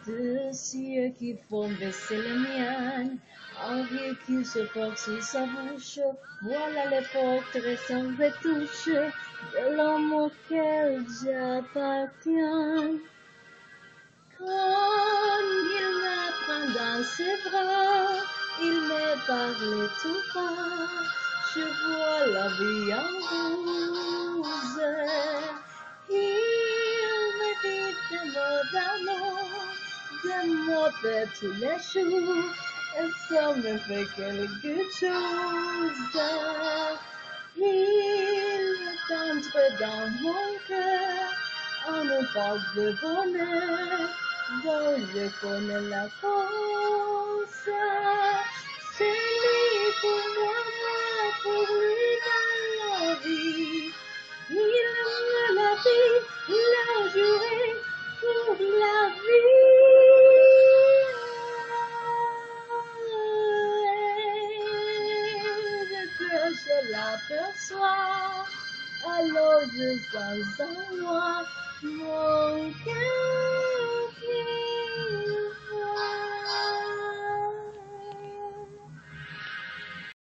de cieux qui font baisser les miennes, envie qui se porte sur sa bouche, voilà les portraits sans retouche de l'homme auquel j'appartiens. Quand il me prend dans ses bras, il me parle tout bas, je vois la vie en rose. Il me dit des mots d'amour, des mots de tous les jours, et ça me fait quelque chose. Il entre dans mon cœur, on nous parle de bonheur, dont je connais la cause. C'est lui pour moi, pour lui dans la vie. Il aime la vie, il a juré pour la vie. Que je l'aperçois, alors je sens en moi mon cœur.